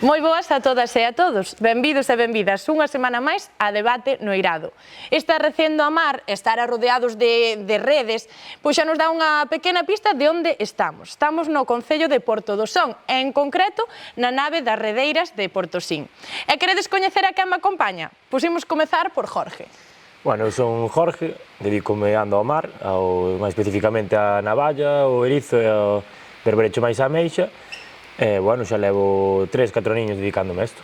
Moi boas a todas e a todos. Benvidos e benvidas unha semana máis a Debate no Eirado. Estar recendo a mar, estar rodeados de redes, pois xa nos dá unha pequena pista de onde estamos. Estamos no concello de Portodosón, en concreto na nave das redeiras de Portosín. E queredes coñecer a quen me acompaña? Pois imos comezar por Jorge. Bueno, eu son Jorge, dedícome ando ao mar, máis especificamente a navalla, o erizo e o berberecho máis a meixa. Bueno, xa levo 3-4 aninhos dedicándome a isto.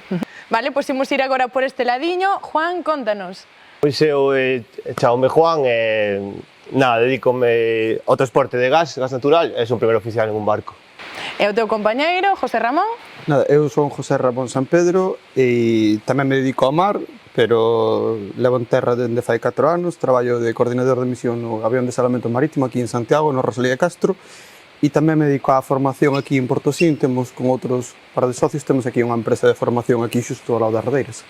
Vale, pois imos ir agora por este ladiño. Juan, contanos. Pois eu chamome Juan e dedícome ao transporte de gas natural e son primeiro oficial en un barco. E o teu compañeiro, José Ramón? Eu son José Ramón San Pedro e tamén me dedico ao mar, pero levo en terra dende fai 4 anos, traballo de coordinador de misión no avión de salvamento marítimo aquí en Santiago, no Rosalía de Castro, e tamén me dedico á formación aquí en Portosín. Temos con outros par de socios, temos aquí unha empresa de formación aquí xusto ao lado das redeiras.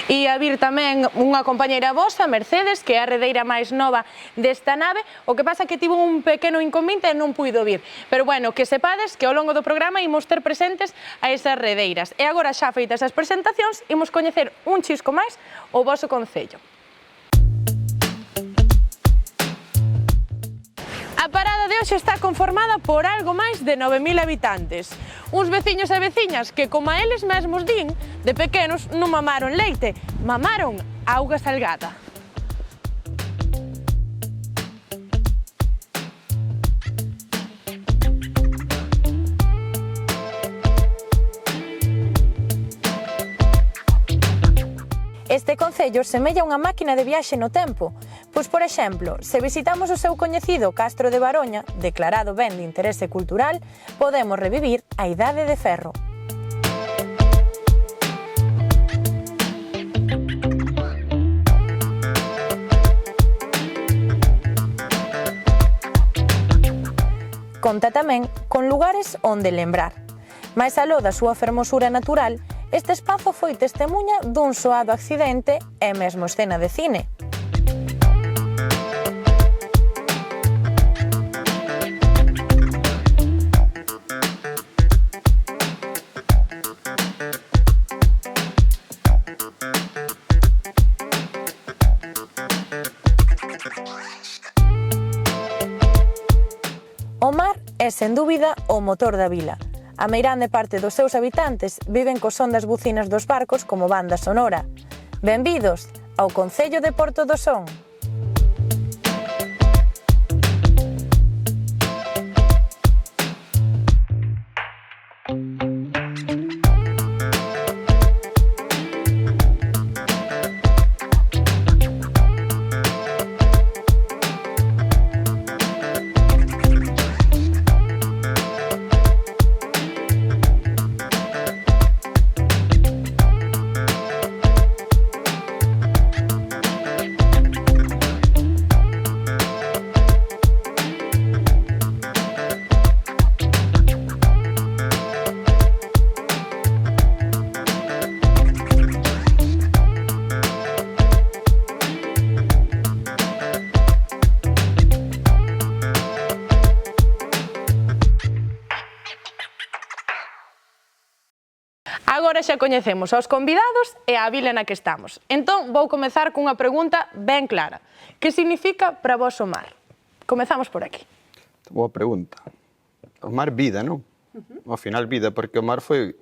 E a vir tamén unha compañeira vosa, Mercedes, que é a redeira máis nova desta nave. O que pasa que tivo un pequeno inconveniente e non puido vir. Pero bueno, que sepades que ao longo do programa imos ter presentes a esas redeiras. E agora xa feitas as presentacións, imos coñecer un chisco máis o voso concello. A parada de hoxe está conformada por algo máis de 9.000 habitantes. Uns veciños e veciñas que, como a eles mesmos din, de pequenos non mamaron leite, mamaron auga salgada. Este concello semella unha máquina de viaxe no tempo, pois, por exemplo, se visitamos o seu coñecido Castro de Baroña, declarado ben de interese cultural, podemos revivir a Idade de Ferro. Conta tamén con lugares onde lembrar. Mais aló da súa fermosura natural, este espazo foi testemuña dun soado accidente e mesmo escena de cine. O mar é, sen dúbida, o motor da vila. A meirande parte dos seus habitantes viven co son das bucinas dos barcos como banda sonora. Benvidos ao concello de Portodosón. Agora xa coñecemos aos convidados e a vila na que estamos. Entón, vou comezar cunha pregunta ben clara. Que significa para vos o mar? Comezamos por aquí. Boa pregunta. O mar vida, non? Ao final vida, porque o mar foi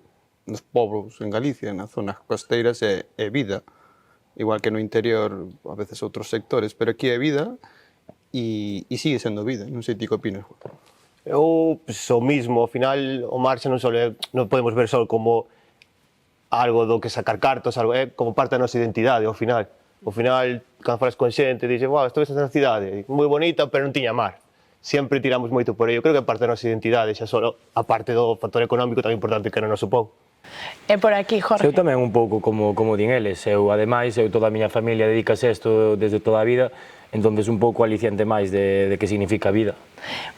nos pobos en Galicia, nas zonas costeiras é vida. Igual que no interior, a veces outros sectores, pero aquí é vida e sigue sendo vida. Non sei ti que opinas. Eu, o mismo, ao final, o mar xa non podemos ver só como algo do que sacar cartos, algo, é como parte da nosa identidade, ao final. Ao final, cando falas con xente, dices, wow, estou nesta cidade, moi bonita, pero non tiña mar. Sempre tiramos moito por ello. Creo que é parte da nosa identidade, xa só a parte do factor económico tan importante que non nos supón. E por aquí, Jorge. Eu tamén un pouco como din eles. Ademais, toda a miña familia dedicase a isto desde toda a vida, entonces un pouco aliciente máis de que significa vida.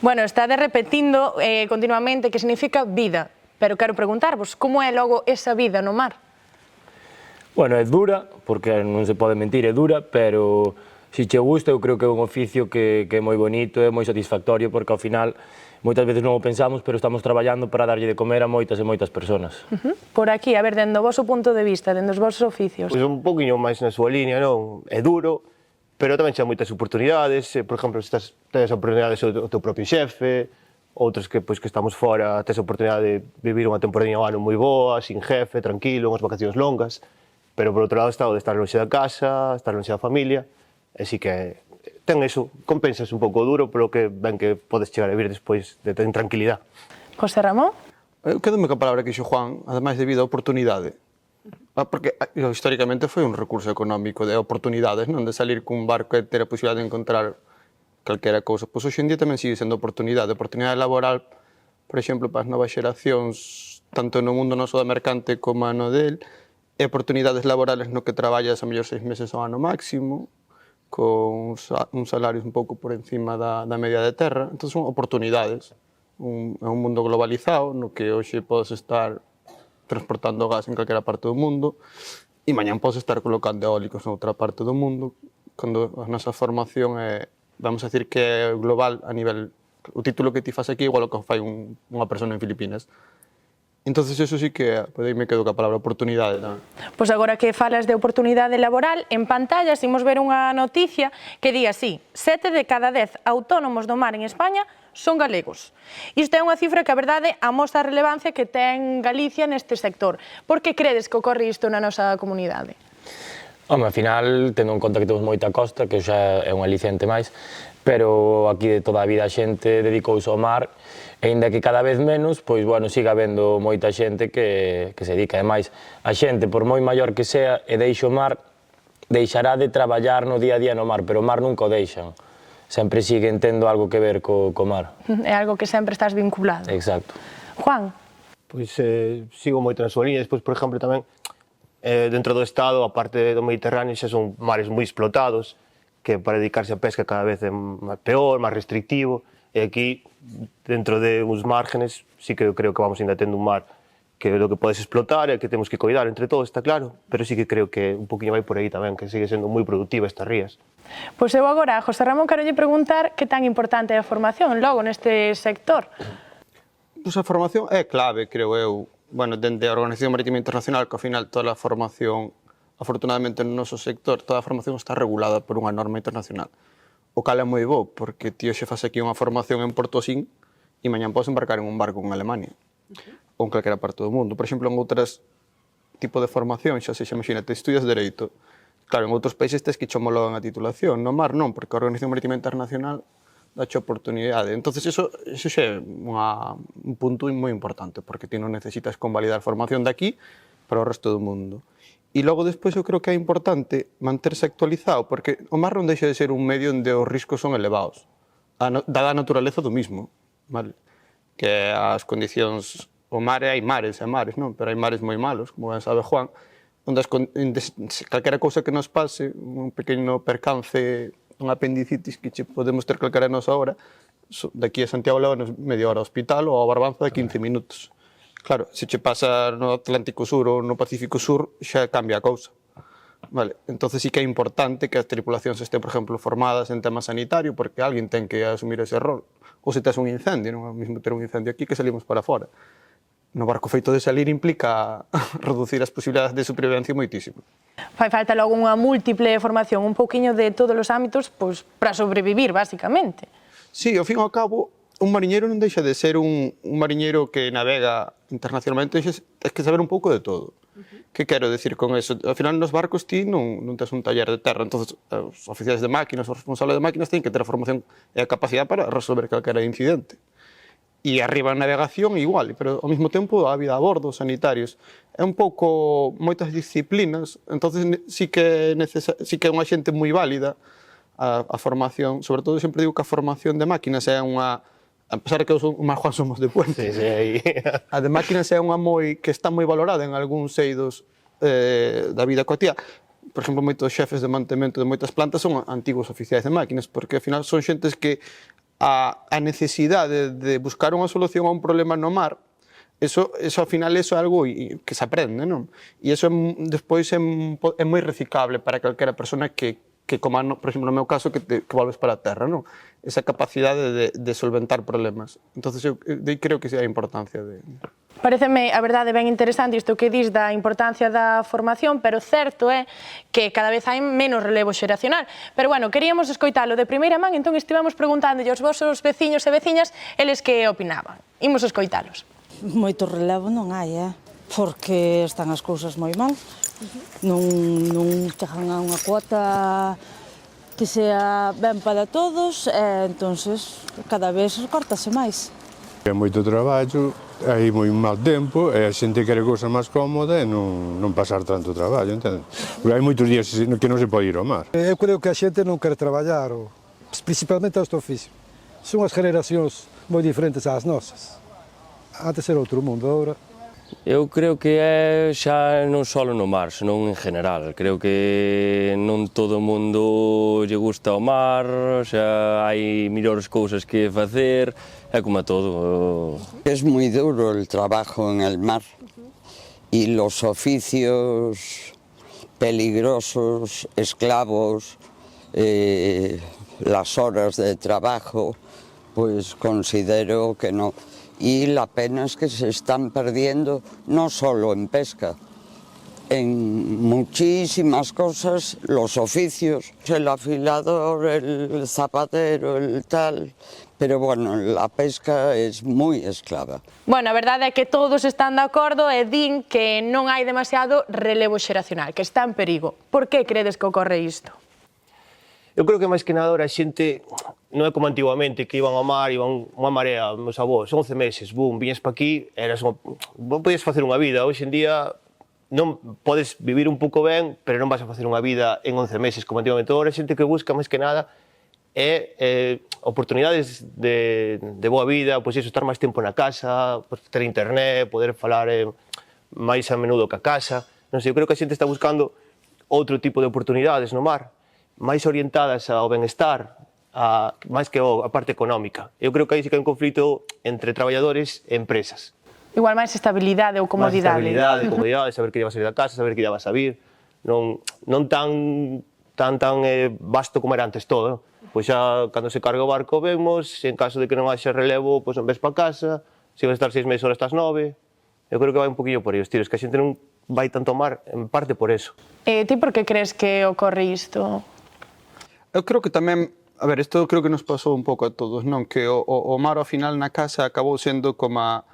Bueno, estade repetindo continuamente que significa vida. Pero quero preguntarvos, como é logo esa vida no mar? Bueno, é dura, porque non se pode mentir, é dura, pero se che gusta, eu creo que é un oficio que é moi bonito, é moi satisfactorio, porque ao final moitas veces non o pensamos, pero estamos traballando para darlle de comer a moitas e moitas persoas. Por aquí, a ver, dende o vosso punto de vista, dende os vosos oficios. Pois un poquinho máis na súa línea, non? É duro, pero tamén xa moitas oportunidades. Por exemplo, se tedes oportunidades o teu propio xefe, outros que estamos fora, tes a oportunidade de vivir unha temporadinha ao ano moi boa, sin jefe, tranquilo, unhas vacacións longas, pero por outro lado está o de estar lonxe da casa, estar lonxe da familia, e si que ten eso, compensas un pouco duro, pero que ben que podes chegar a vivir despois de ter tranquilidade. José Ramón? Eu quedome ca palabra que dixo Juan, ademais de vida, oportunidade. Porque históricamente foi un recurso económico de oportunidades, non de salir cun barco e ter a posibilidade de encontrar calquera cousa. Pois hoxe en día tamén sigue sendo oportunidade laboral, por exemplo, para as novas xeracións, tanto no mundo noso da mercante como no del, e oportunidades laborales no que traballas a mellor 6 meses ao ano máximo, con uns salarios un pouco por encima da media de terra. Entón son oportunidades. É un mundo globalizado no que hoxe podes estar transportando gas en calquera parte do mundo e mañán podes estar colocando eólicos en outra parte do mundo, cando a nosa formación é, vamos a decir, que é global a nivel... O título que ti faz aquí igual o que fai unha persona en Filipinas. Entonces eso sí que, pues aí me quedo ca palabra oportunidade. Pois agora que falas de oportunidade laboral, en pantalla imos ver unha noticia que di así: 7 de cada 10 autónomos do mar en España son galegos. Isto é unha cifra que a verdade amosa a relevancia que ten Galicia neste sector. Por que credes que ocorre isto na nosa comunidade? Home, ao final, tendo en conta que temos moita costa, que xa é un aliciente máis, pero aquí de toda a vida a xente dedicouse ao mar, e aínda que cada vez menos, pois, bueno, siga habendo moita xente que se dedica. Ademais, a xente, por moi maior que sea, e deixe o mar, deixará de traballar no día a día no mar, pero o mar nunca o deixan. Sempre siguen tendo algo que ver co mar. É algo que sempre estás vinculado. Exacto. Juan? Pois sigo moito na súa línea. Despois, por exemplo, tamén, dentro do Estado, a parte do Mediterráneo, xa son mares moi explotados, que para dedicarse a pesca cada vez é peor, máis restrictivo, e aquí, dentro de uns márgenes, sí que eu creo que vamos ainda tendo un mar que é do que podes explotar e que temos que cuidar entre todos, está claro, pero sí que creo que un poquinho vai por aí tamén, que sigue sendo moi productiva estas rías. Pois eu agora, José Ramón, quero lle preguntar que tan importante é a formación logo neste sector. Pois a formación é clave, creo eu. Bueno, dende a Organización Marítima Internacional, que ao final toda a formación, afortunadamente no noso sector, toda a formación está regulada por unha norma internacional. O cal é moi bo, porque ti hoxe faz aquí unha formación en Portosín e mañán podes embarcar en un barco en Alemania ou en calquera parte do mundo. Por exemplo, en outras tipo de formación, xa se imagínate, estudias Dereito. Claro, en outros países tes que homologan a titulación, no mar non, porque a Organización Marítima Internacional dache oportunidade. Entonces eso xa é un punto moi importante, porque ti non necesitas convalidar formación de aquí para o resto do mundo. E logo despois eu creo que é importante manterse actualizado, porque o mar non deixa de ser un medio onde os riscos son elevados, dada a naturaleza do mismo, vale? Que as condicións, o mar hai mares e mares, non? Pero hai mares moi malos, como ben sabe Juan, onde calquera cousa que nos pase, un pequeno percance, unha apendicitis que podemos ter calquera nos ahora, daqui a Santiago levanos media hora ao hospital ou a Barbanza de 15 minutos. Claro, se che pasa no Atlántico Sur ou no Pacífico Sur, xa cambia a cousa. Vale, entonces sí que é importante que as tripulacións estén, por exemplo, formadas en tema sanitario, porque alguén ten que asumir ese rol. Ou se tes un incendio, non é o mesmo ter un incendio aquí que salimos para fora. No barco feito de salir implica reducir as posibilidades de supervivencia moitísimo. Fai falta logo unha múltiple formación, un pouquiño de todos os ámbitos, pois, para sobrevivir, basicamente. Sí, ao fin e ao cabo, un mariñeiro non deixa de ser un mariñeiro que navega internacionalmente, é que saber un pouco de todo. Que quero decir con eso? Ao final, nos barcos ti non tes un taller de terra, entón os oficiais de máquinas, os responsables de máquinas, teñen que ter a formación e a capacidade para resolver calquera incidente. E arriba a navegación igual, pero ao mesmo tempo a vida a bordo, os sanitarios. É un pouco moitas disciplinas, entonces sí que é unha xente moi válida a formación, sobre todo sempre digo que a formación de máquinas é unha, a pesar de que o Juan somos de Puente, a de máquinas é unha que está moi valorada en algúns eidos da vida cotiá. Por exemplo, moitos xefes de mantemento de moitas plantas son antigos oficiais de máquinas, porque ao final son xentes que a necesidade de buscar unha solución a un problema no mar, eso ao final é algo que se aprende, non? E eso despois é moi reciclable para calquera persona que como, por exemplo, no meu caso, que volves para a terra, non? Esa capacidade de solventar problemas. Entonces, eu creo que é a importancia de... Pareceme, a verdade, ben interesante isto que dis da importancia da formación, pero certo é que cada vez hai menos relevo xeracional. Pero, bueno, queríamos escoitalo de primeira man, entón estivemos preguntando aos vosos veciños e veciñas eles que opinaban. Imos escoitalos. Moito relevo non hai, porque están as cousas moi mal. Non chegan a unha cuota que sea ben para todos, e entonces cada vez cortase máis. É moito traballo, hai moi mal tempo e a xente quere cousas máis cómodas e non pasar tanto traballo, entende? Porque hai moitos días que non se pode ir ao mar. Eu creo que a xente non quere traballar, principalmente este oficio. Son as generacións moi diferentes ás nosas. Antes era outro mundo, agora... Eu creo que é xa non só no mar, senón en general. Creo que non todo o mundo lle gusta o mar, xa hai mellores cousas que facer, é como a todo. Es muy duro el trabajo en el mar y los oficios peligrosos, esclavos, las horas de trabajo, pues considero que no. Y la pena es que se están perdiendo no solo en pesca, en muchísimas cosas, los oficios, el afilador, el zapatero, el tal, pero bueno, la pesca es muy esclava. Bueno, a verdade é que todos están de acordo e din que non hai demasiado relevo xeracional, que está en perigo. Por que credes que ocorre isto? Eu creo que máis que nada a xente non é como antiguamente, que iban ao mar, iban unha marea, meus avós, 11 meses, boom, viñes pa aquí, podías facer unha vida. Hoxe en día non podes vivir un pouco ben, pero non vas a facer unha vida en 11 meses como antiguamente. Agora a xente que busca máis que nada é oportunidades de boa vida, pois iso, estar máis tempo na casa, ter internet, poder falar máis a menudo que a casa. Non sei, eu creo que a xente está buscando outro tipo de oportunidades no mar, máis orientadas ao benestar, máis que a parte económica. Eu creo que aí sí que hai un conflito entre traballadores e empresas. Igual máis estabilidade ou comodidade. Máis estabilidade, comodidade, saber que ia vas a sair da casa, saber que ia vas a vir. Non tan vasto como era antes todo. Pois xa, cando se carga o barco, vemos, en caso de que non haxa relevo, pois non ves pa casa, se vas a estar 6 meses, ahora estás 9. Eu creo que vai un poquillo por aí, os tiros, que a xente non vai tanto ao mar, en parte por eso. Ti por que crees que ocorre isto? Eu creo que tamén, a ver, isto creo que nos pasou un pouco a todos, non? Que o mar ao final na casa acabou sendo como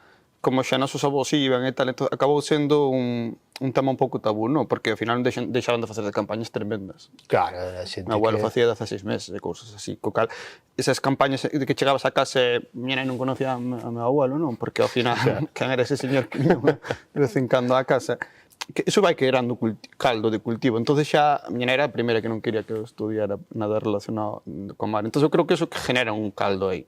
xa nosos avós iban e tal, acabou sendo un tema un pouco tabú, non? Porque ao final deixaron de facer de campañas tremendas. Claro, a xente Meu abuelo facía 16 meses e cousas así, co cal esas campañas de que chegabas a casa e miña nai non conocía a meu abuelo, non? Porque ao final, quen era ese señor que vinha de vez en cando a casa? Que iso vai quedando caldo de cultivo. Entonces xa a miña nai era a primeira que non quería que eu estudiara nada relacionado con mar. Entonces eu creo que iso genera un caldo aí.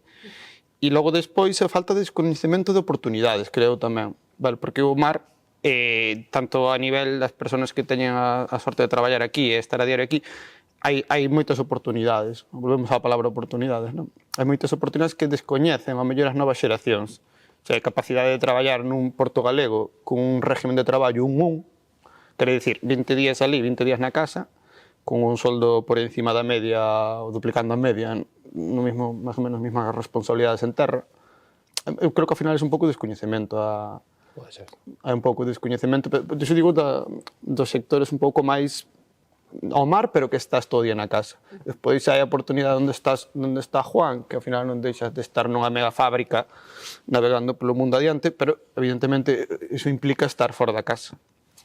E logo despois a falta de descoñecemento de oportunidades, creo tamén, vale? Porque o mar, tanto a nivel das persoas que teñen a sorte de traballar aquí e estar a diario aquí, hai moitas oportunidades. Volvemos á palabra oportunidades, non? Hai moitas oportunidades que descoñecen a mellor as novas xeracións. O sea, a capacidade de traballar nun porto galego con un régimen de traballo 1-1, quere dicir, 20 días ali, 20 días na casa, con un soldo por encima da media, ou duplicando a media, no mismo, máis ou menos, mismas responsabilidades en terra. Eu creo que ao final é un pouco de descoñecemento. Pode ser. Hai un pouco de descoñecemento, pero eu digo dos sectores un pouco máis ao mar, pero que estás todo o día na casa. Despois hai a oportunidade onde está Juan, que ao final non deixas de estar nunha mega fábrica navegando polo mundo adiante, pero evidentemente iso implica estar fora da casa.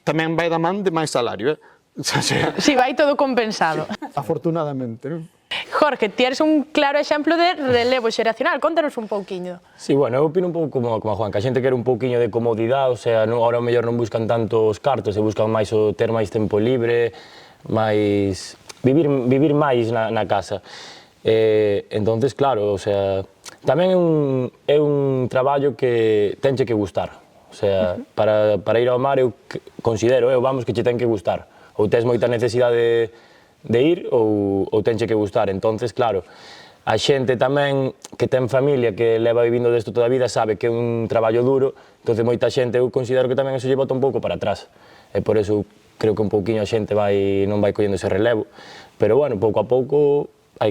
Tamén vai da man de máis salario, Si, vai todo compensado. Afortunadamente, non? Jorge, ti eres un claro exemplo de relevo xeracional, contanos un pouquiño. Sí, bueno, eu opino un pouco como a Juan, que a xente quere un pouquiño de comodidade, o sea, ahora ao mellor non buscan tantos cartos, se buscan máis o ter máis tempo libre, máis vivir máis na casa. Entonces, claro, o sea, tamén é un traballo que tenche que gustar. O sea, para ir ao mar eu considero, vamos, que che ten que gustar. Ou tes moita necesidade de ir ou tenche que gustar. Entonces, claro, a xente tamén que ten familia, que leva vivindo desto toda a vida, sabe que é un traballo duro, entonces moita xente eu considero que tamén eso lle bota un pouco para atrás. E por eso creo que un pouquiño a xente non vai collendo ese relevo, pero bueno, pouco a pouco a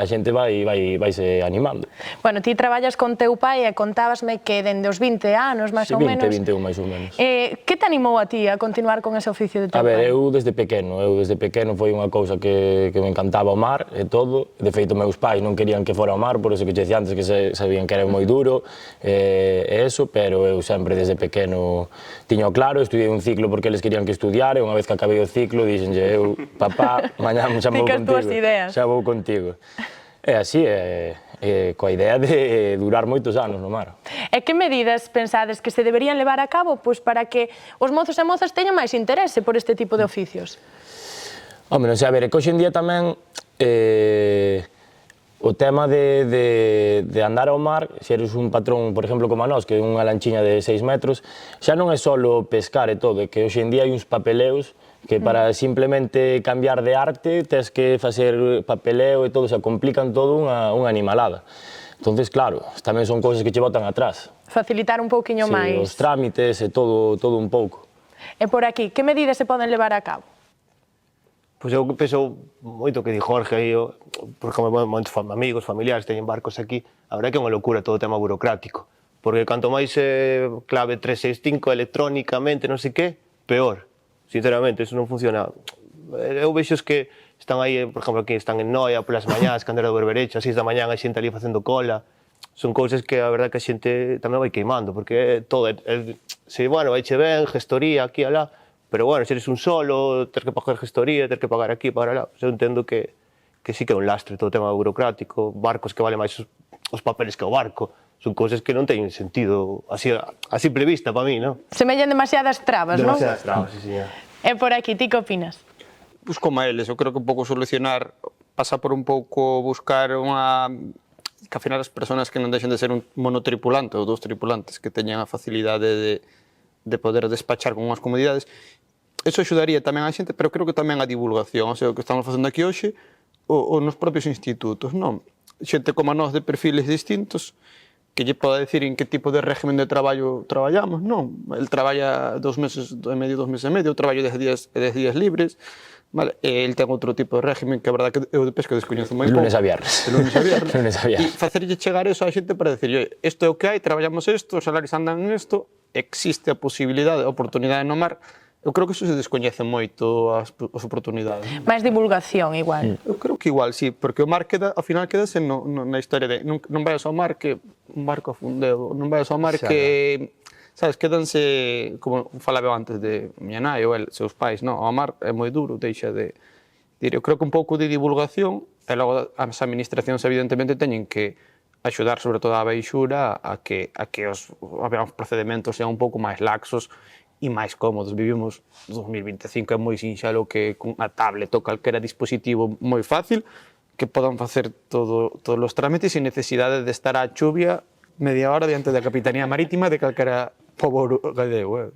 xente vaise animando. Bueno, ti traballas con teu pai e contábasme que dende os 20 anos, máis ou menos. 20, 21, máis ou menos. Que te animou a ti a continuar con ese oficio de teu pai? A ver, eu desde pequeno foi unha cousa que me encantaba o mar e todo. De feito, meus pais non querían que fora ao mar, por eso que te dicía antes que sabían que era moi duro e eso, pero eu sempre desde pequeno tiño claro, estudiei un ciclo porque eles querían que estudiara e unha vez que acabei o ciclo dixenlle eu, papá, mañá xa vou contigo. Xa vou contigo. É así, coa idea de durar moitos anos no mar. E que medidas pensades que se deberían levar a cabo para que os mozos e mozas teñan máis interese por este tipo de oficios? Home, non sei, a ver, é que hoxe en día tamén o tema de andar ao mar, se eres un patrón, por exemplo, como a nós, que é unha lanchiña de 6 metros, xa non é só pescar e todo, é que hoxe en día hai uns papeleos que para simplemente cambiar de arte tes que facer papeleo e todo, se complican todo unha animalada. Entonces, claro, tamén son cousas que che botan atrás. Facilitar un pouquiño máis. Os trámites e todo un pouco. E por aquí, que medidas se poden levar a cabo? Pois eu penso moito que di Jorge, por exemplo, moitos amigos, familiares teñen barcos aquí, a verdade é que é unha locura todo o tema burocrático, porque canto máis clave 365 electrónicamente, non sei que, peor. Sinceramente, eso non funciona. Eu vexo que están aí, por exemplo, aquí están en Noia polas mañás, Candera do Berberecho, a 6 da mañán, a xente ali facendo cola. Son cousas que a verdade que a xente tamén vai queimando, porque todo, bueno, vai che ben, gestoría aquí e alá, pero bueno, se eres un solo, ter que pagar gestoría, ter que pagar aquí, pagar alá. Eu entendo que sí que é un lastre todo o tema burocrático, barcos que vale máis os papeles que o barco. Son cousas que non teñen sentido así a simple vista para mí, non? Semellan demasiadas trabas, non? Demasiadas trabas, sí, señor. E por aquí, ti que opinas? Pois como a eles, eu creo que un pouco solucionar pasa por un pouco buscar unha... que ao final as persoas que non deixen de ser un monotripulante ou dos tripulantes que teñan a facilidade de poder despachar con unhas comodidades, eso axudaría tamén a xente, pero creo que tamén a divulgación, o sea, o que estamos facendo aquí hoxe, ou nos propios institutos, non? Xente como a nós de perfiles distintos, que lle poda decir en que tipo de régimen de traballo traballamos, non? El traballa 2 meses e medio, eu traballo 10 días libres, vale? El ten outro tipo de régimen que a verdade que eu de pesca descoñezo moi pouco. Lunes a viernes. E facerlle chegar eso á xente para decir, isto é o que hai, traballamos isto, os salarios andan en isto, existe a posibilidade, a oportunidade no mar. Eu creo que iso se descoñece moito as oportunidades. Máis divulgación, igual. Eu creo que igual, sí, porque o mar ao final quedase na historia de non vayas ao mar que un barco afundeu, non vayas ao mar que, sabes, quedanse, como falaba antes de miña nai ou seus pais, non, ao mar é moi duro, deixa de dir. Eu creo que un pouco de divulgación e logo as administracións evidentemente teñen que axudar sobre todo a baixura a que os procedementos sean un pouco máis laxos e máis cómodos. Vivimos 2025, é moi sinxalo que con a tablet ou calquera dispositivo moi fácil que podan facer todos os trámites sin necesidade de estar á chuvia media hora diante da Capitanía Marítima de calquera pobo gadeu.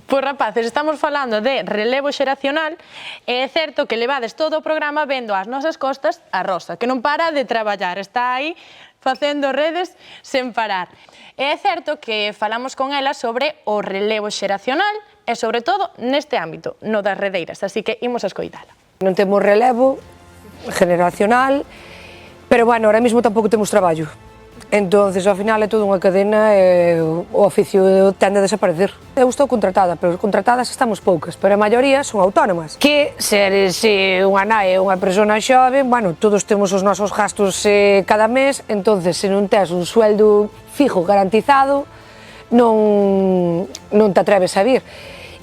Pois rapaces, estamos falando de relevo xeracional e é certo que levades todo o programa vendo ás nosas costas a Rosa, que non para de traballar, está aí facendo redes sen parar. E é certo que falamos con ela sobre o relevo xeracional e sobre todo neste ámbito, no das redeiras, así que imos a escoitala. Non temos relevo generacional, pero bueno, ahora mismo tampouco temos traballo. Entonces, ao final é toda unha cadena e o oficio tende a desaparecer. Eu estou contratada, pero contratadas estamos poucas, pero a maioría son autónomas. Que se eres unha nai ou unha persona xove, bueno, todos temos os nosos gastos cada mes, entonces se non tes un sueldo fijo garantizado, non te atreves a vir.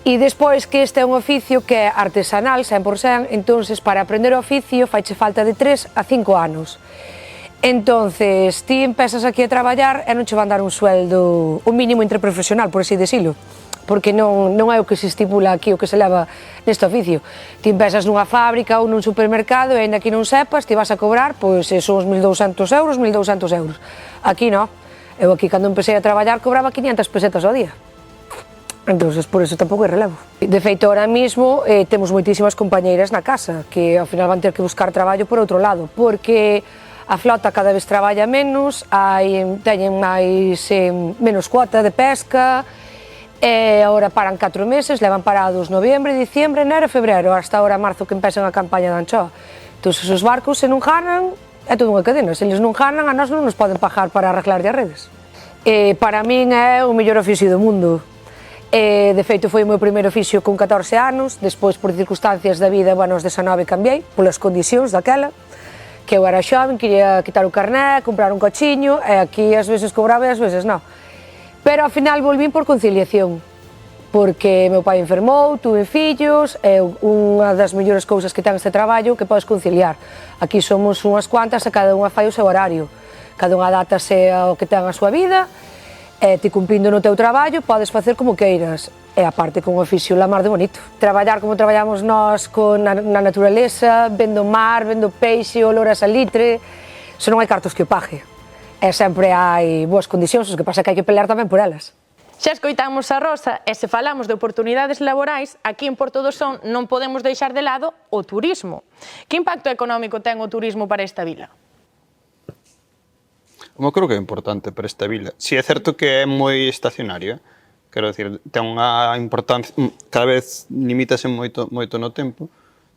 E despois que este é un oficio que é artesanal, 100%, entonces para aprender o oficio faiche falta de 3 a 5 anos. Entonces, ti empezas aquí a traballar e non che van dar un sueldo, un mínimo interprofesional, por así decirlo, porque non é o que se estipula aquí, o que se leva neste oficio. Ti empezas nunha fábrica ou nun supermercado e ainda que non sepas, ti vas a cobrar, pois, son os 1.200 euros, 1.200 euros. Aquí non. Eu aquí, cando empecé a traballar, cobraba 500 pesetas ao día. Entonces, por eso tampouco é relevo. De feito, ahora mismo temos moitísimas compañeiras na casa que ao final van ter que buscar traballo por outro lado, porque a flota cada vez traballa menos, teñen menos cuota de pesca E agora paran 4 meses, levan parados noviembre, diciembre, enero, febrero, hasta ahora marzo que empezan a campaña da anchoa. Entón, os barcos, se non ganan, é todo unha cadena. Se eles non ganan, a nós non nos poden pagar para arreglar as redes. Para min é o mellor oficio do mundo. De feito, foi o meu primeiro oficio con 14 anos, despois, por circunstancias da vida, bueno, aos 19 cambiei, polas condicións daquela, que eu era xoven, quería quitar o carné, comprar un cochiño, e aquí ás veces cobraba e ás veces non. Pero ao final volvín por conciliación, porque meu pai enfermou, tuve fillos, e unha das mellores cousas que ten este traballo que podes conciliar. Aquí somos unhas cuantas e cada unha fai o seu horario. Cada unha adaptase ao que ten a súa vida, e ti cumprindo no teu traballo podes facer como queiras. E aparte con un oficio la mar de bonito. Traballar como traballamos nós na naturaleza, vendo mar, vendo peixe, olor a salitre, se non hai cartos que o pague. E sempre hai boas condicións, o que pasa é que hai que pelear tamén por elas. Xa escoitamos a Rosa e se falamos de oportunidades laborais, aquí en Porto do Son non podemos deixar de lado o turismo. Que impacto económico ten o turismo para esta vila? Eu creo que é importante para esta vila. Si é certo que é moi estacionario, quero dicir, ten unha importancia, cada vez limítase moito no tempo.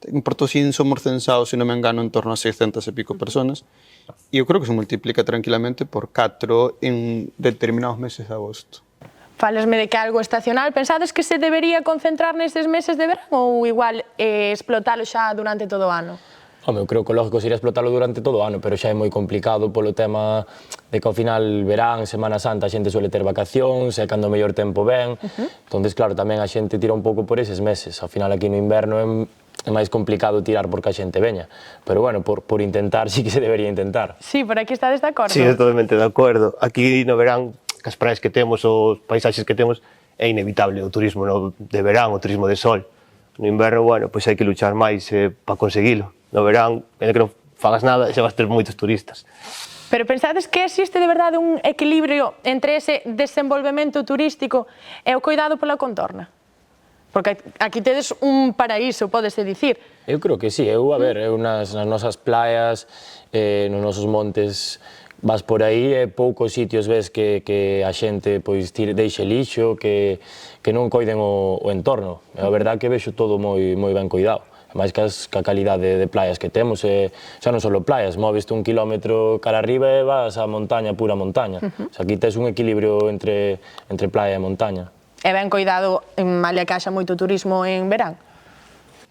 En Portosín somos censados, se non me engano, en torno a 600 e pico personas, e eu creo que se multiplica tranquilamente por 4 en determinados meses de agosto. Falasme de que algo estacional, pensades que se debería concentrar nestes meses de verán ou igual explotalo xa durante todo o ano? Home, eu creo que o lógico sería explotalo durante todo o ano, pero xa é moi complicado polo tema de que ao final verán, Semana Santa, a xente suele ter vacacións, é cando o mellor tempo ven, entonces claro, tamén a xente tira un pouco por eses meses, ao final aquí no inverno é máis complicado tirar porque a xente veña, pero bueno, por intentar sí que se debería intentar. Sí, por aquí estades de acordo? Sí, totalmente de acordo. Aquí no verán, as praias que temos, os paisaxes que temos, é inevitable o turismo de verán, o turismo de sol. No inverno, bueno, pois hai que luchar máis para conseguilo. No verán, en que non fagas nada, xa vas ter moitos turistas. Pero pensades que existe de verdade un equilibrio entre ese desenvolvemento turístico e o cuidado pola contorna? Porque aquí tedes un paraíso, pódese dicir. Eu creo que sí, eu nas nosas playas, nos nosos montes, vas por aí e poucos sitios ves que a xente pois deixe lixo, que non coiden o entorno. A verdade que vexo todo moi ben cuidado. máis que a calidade de playas que temos, xa non só playas, móveste 1 kilómetro cara arriba e vas a montaña, pura montaña. Aquí tes un equilibrio entre playa e montaña. E ben coidado, malia que haxa moito turismo en verán?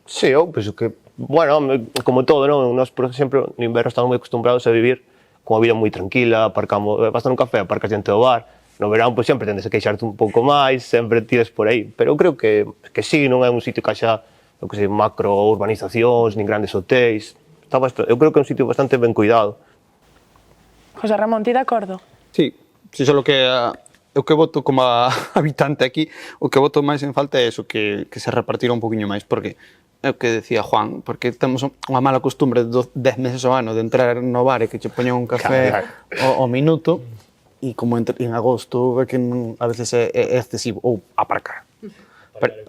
Sí, eu penso que, bueno, como todo, non? Nós, por exemplo, no inverno estamos moi acostumbrados a vivir con unha vida moi tranquila, aparcamos, vas a un café, aparcas diante do bar. No verán, pois, sempre tendes que queixarte un pouco máis, sempre tires por aí. Pero eu creo que sí, non é un sitio que haxa, macro urbanizacións, nin grandes hotéis. Eu creo que é un sitio bastante ben cuidado. José Ramón, ti de acordo? Sí, só que o que voto como habitante aquí, o que voto máis en falta é eso, que se repartira un poquinho máis, porque é o que decía Juan, porque temos unha mala costumbre de 10 meses ao ano de entrar no bar e que che poñan un café ao minuto, e como en agosto é que a veces é excesivo, ou aparcar.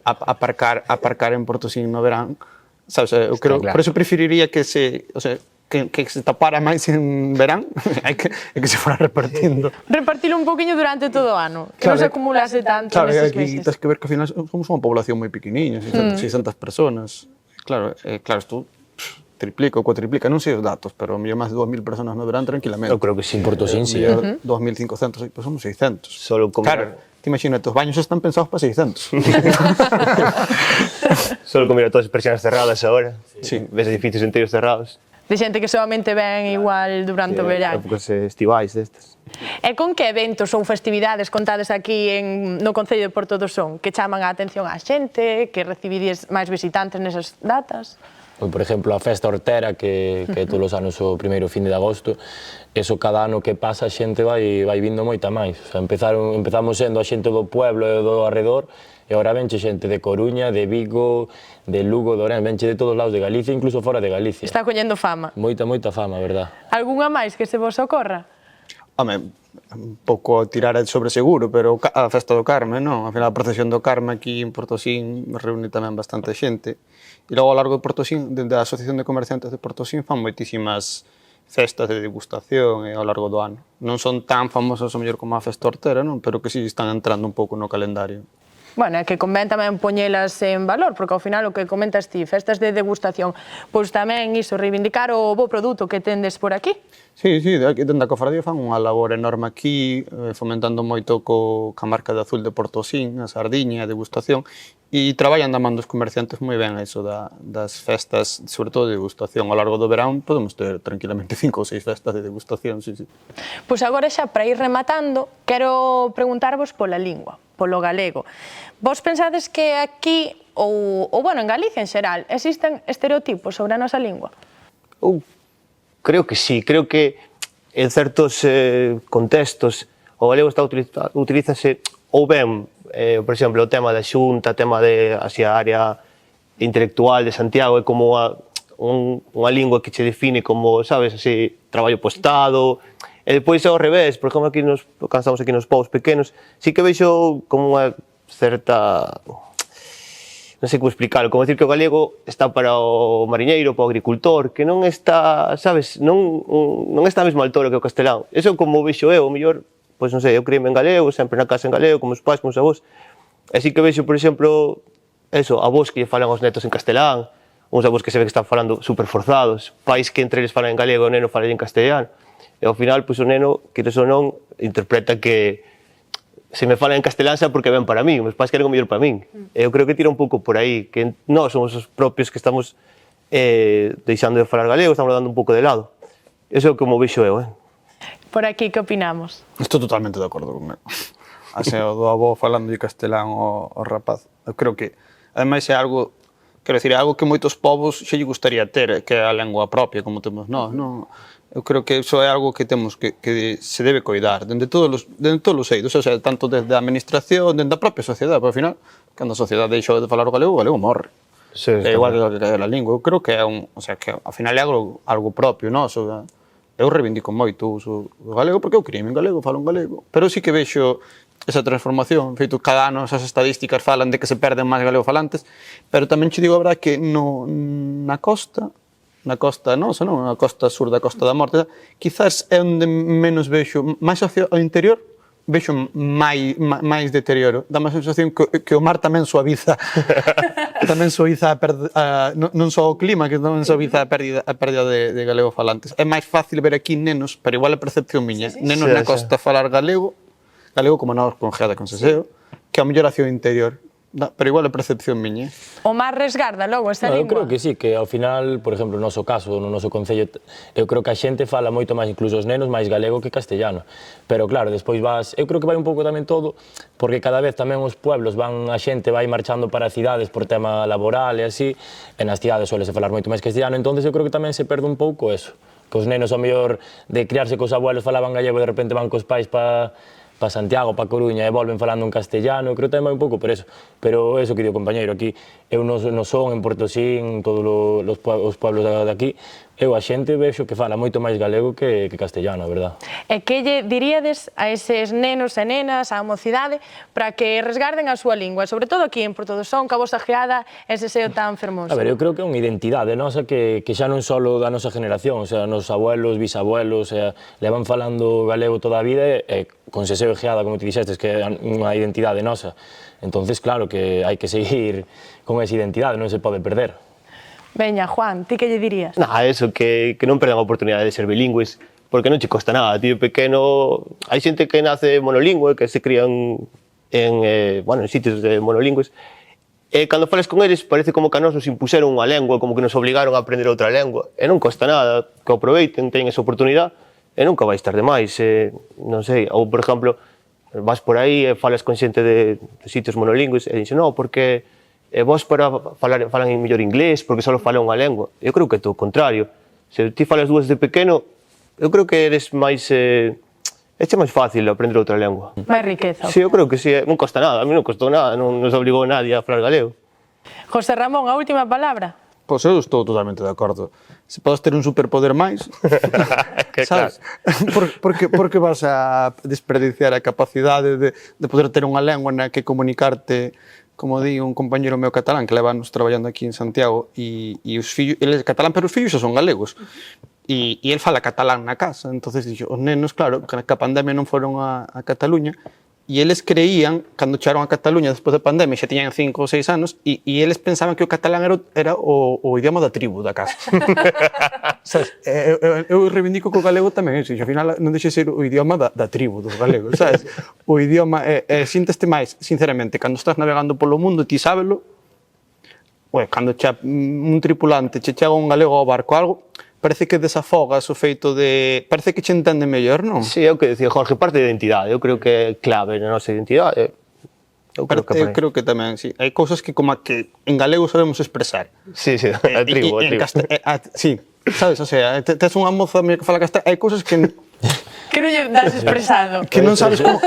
Aparcar en Portosín no verán, sabes, eu creo, por eso preferiría que se tapara máis en verán e que se fora repartindo. Repartilo un poquinho durante todo o ano, que non se acumulase tanto neses meses. Claro, tens que ver que ao final somos unha población moi pequeniña, 600 personas. Claro, isto triplica ou cuatriplica, non sei os datos, pero mellor máis de 2.000 personas no verán tranquilamente. Eu creo que sí, en Portosín, sí. 2.500, pois somos 600. Claro, te imagínate, os baños están pensados para 600. Solo con mirar todas as persianas cerradas agora, ves edificios enteros cerrados. De xente que solamente ven igual durante o verán. Épocas estivais destas. E con que eventos ou festividades contades aquí no Concello de Porto do Son que chaman a atención á xente, que recibides máis visitantes nesas datas? Por exemplo, a festa hortera, que é todos os anos o primeiro fin de agosto, eso cada ano que pasa a xente vai vindo moita máis. Empezamos sendo a xente do pueblo e do arredor, e agora venche xente de Coruña, de Vigo, de Lugo, de Orén, venche de todos os lados de Galicia, incluso fora de Galicia. Está collendo fama. Moita fama, verdad. Algúnha máis que se vos ocorra? Home, un pouco tirar sobre seguro, pero a festa do Carme, non? Ao final, a procesión do Carme aquí en Portosín reúne tamén bastante xente. E logo, ao largo de Portosín, dende a Asociación de Comerciantes de Portosín, fan moitísimas festas de degustación ao largo do ano. Non son tan famosas, ao mellor, como a festa hortera, non? Pero que sí están entrando un pouco no calendario. Bueno, é que convén tamén poñelas en valor, porque ao final o que comentas ti, festas de degustación, pois tamén iso, reivindicar o bo produto que tendes por aquí. Sí, dende a cofradía fan unha labor enorme aquí, fomentando moito ca marca de azul de Portosín, a sardiña, a degustación, e traballan da man dos comerciantes moi ben iso das festas, sobre todo de degustación. Ao largo do verán podemos ter tranquilamente 5 ou 6 festas de degustación, sí. Pois agora xa, para ir rematando, quero preguntarvos pola lingua, polo galego. Vos pensades que aquí, ou bueno, en Galicia en xeral, existen estereotipos sobre a nosa lingua? Creo que sí, creo que en certos contextos o galego utilízase ou ben, por exemplo, o tema da Xunta, o tema de hacia a área intelectual de Santiago, é como unha lingua que che define como, sabes, así, traballo postado, e depois ao revés, por exemplo, cando estamos aquí nos povos pequenos, sí que vexo como unha certa... non sei como explicarlo, como decir que o galego está para o mariñeiro, para o agricultor, que non está, sabes, non está a mesma altura que o castelán. Eso como vexo eu, o mellor, pois non sei, eu criei en galego, sempre na casa en galego, como os pais, como os avós. Así que vexo, por exemplo, eso, avós que lle falan aos netos en castelán, uns avós que se ve que están falando super forzados, pais que entre eles falan en galego, o neno fala en castellano. E ao final, pois o neno, queres ou non, interpreta que se me fala en castelán xa porque ven para mí, os pais queren o mellor para min. Eu creo que tira un pouco por aí, que nós somos os propios que estamos deixando de falar galego, estamos dando un pouco de lado. Eso é como vexo eu, Por aquí, que opinamos? Estou totalmente de acordo con ele. Así, o do avó falando de castelán ao rapaz. Eu creo que, ademais, é algo, quero dicir, é algo que moitos povos xa lle gustaría ter, que é a lengua propia, como temos nós, non? Eu creo que iso é algo que temos que se debe coidar, dende todos os eidos, o sea, tanto desde a administración, dende a propia sociedade, porque ao final, cando a sociedade deixou de falar o galego morre. Sí, é igual que a lingua. Eu creo que é o sea, que ao final é algo propio, noso. Eu reivindico moito o uso do galego, porque eu criei en galego, falo en galego, pero sí que vexo esa transformación. Feito, cada ano esas estadísticas falan de que se perden máis galegofalantes, pero tamén che digo a verdade que na costa nosa, non? A costa sur da Costa da Morte, quizás é onde menos vexo, máis hacia o interior, vexo máis deterioro. Dá máis sensación que o mar tamén suaviza non só o clima, que tamén suaviza a pérdida de galegofalantes. É máis fácil ver aquí nenos, pero igual a percepción miña, nenos na costa falar galego como nós con Geda, con Seseo, que a mellor hacia o interior. Pero igual a percepción miña. O mar resgarda logo esta lingua? Eu creo que sí, que ao final, por exemplo, no noso caso, no noso concello, eu creo que a xente fala moito máis, incluso os nenos, máis galego que castellano. Pero claro, despois eu creo que vai un pouco tamén todo, porque cada vez tamén os pueblos a xente vai marchando para cidades por tema laboral e así, e nas cidades suelese falar moito máis castellano, entonces eu creo que tamén se perde un pouco eso, que os nenos ao mellor de criarse cos abuelos falaban gallego e de repente van cos pais para Santiago, para Coruña e volven falando en castellano, creo que tamén vai un pouco por eso. Pero eso que digo, compañeiro, aquí eu non son en Portosín, todos os pueblos de aquí, eu a xente vexo que fala moito máis galego que castellano, a verdad. E que lle diríades a eses nenos e nenas, á mocidade, para que resgarden a súa lingua, sobre todo aquí en Portodosón, que a vosa geada ese seo tan fermoso? A ver, eu creo que é unha identidade nosa que xa non só da nosa generación, o sea, nos abuelos, bisabuelos, levan falando galego toda a vida e con Seseo e Geada, como te dixestes, que é unha identidade nosa. Entonces, claro, que hai que seguir con esa identidade, non se pode perder. Veña, Juan, ti que lle dirías? Eso, que non perdan a oportunidade de ser bilingües, porque non che costa nada, tío pequeno, hai xente que nace monolingüe, que se crían en sitios monolingües, e cando fales con eles parece como que a nos nos impuseron unha lengua, como que nos obligaron a aprender outra lengua, e non costa nada, que aproveiten, teñen esa oportunidade, e nunca vais tarde máis, non sei, ou por exemplo, vas por aí e falas con xente de sitios monolingües e dixen, non, porque vos falan en mellor inglés, porque só falan unha lengua. Eu creo que é todo o contrario. Se ti falas dúas de pequeno, eu creo que eres máis... é máis fácil aprender outra lengua. Máis riqueza. Sí, eu creo que sí, non costa nada, a mí non costou nada, non nos obligou nadie a falar galego. José Ramón, a última palabra. Pois eu estou totalmente de acordo. Se podes ter un superpoder máis, sabes? Por que vas a desperdiciar a capacidade de poder ter unha lengua na que comunicarte, como di un compañero meu catalán que leva anos traballando aquí en Santiago e os fillos, ele é catalán pero os fillos xa son galegos e el fala catalán na casa, entonces dixo, os nenos, claro, que a pandemia non foron a Cataluña, e eles creían, cando chegaron a Cataluña despois da pandemia, xa tiñan 5 ou 6 anos, e eles pensaban que o catalán era o idioma da tribu da casa. Sabes? Eu reivindico que o galego tamén é, ao final non deixa de ser o idioma da tribu dos galegos, sabes? O idioma, sínteste máis, sinceramente, cando estás navegando polo mundo, ti sábelo, cando un tripulante che chega un galego ao barco algo, parece que desafogas o feito de... Parece que che entende mellor, non? Sí, é o que decía Jorge, parte da identidade. Eu creo que é clave na nosa identidade. Eu creo que tamén, sí. Hai cousas que como que en galego sabemos expresar. Sí, a tribu. Sí, sabes, o sea, tes unha moza que fala castellano, hai cousas que... Que non lle das expresado. Que non sabes como...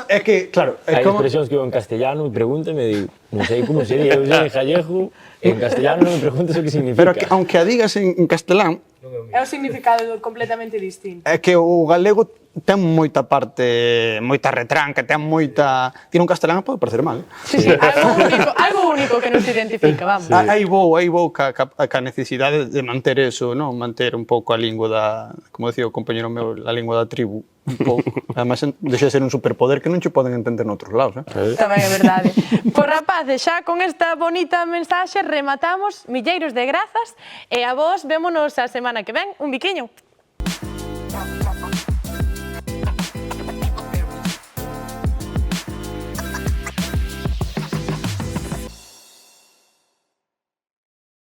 É que, claro... Hai expresións que eu en castellano e pregúntame, digo, non sei como sería, eu sei en gallego, en castellano non me preguntas o que significa. Pero que, aunque a digas en castelán... É un significado completamente distinto. É que o galego ten moita parte, moita retranca, ten moita... Tira un castelán pode parecer mal. Sí, algo único que nos identifica, vamos. Aí vou ca necesidade de manter eso, non? Manter un pouco a lingua da... Como decía o compañero meu, a lingua da tribu. Un pouco. Además, deixa de ser un superpoder que non che poden entender noutros lados, Tamén é verdade. Pois rapaces, xa con esta bonita mensaxe rematamos. Milleiros de grazas e a vos vémonos a semana que ven. Un biquiño.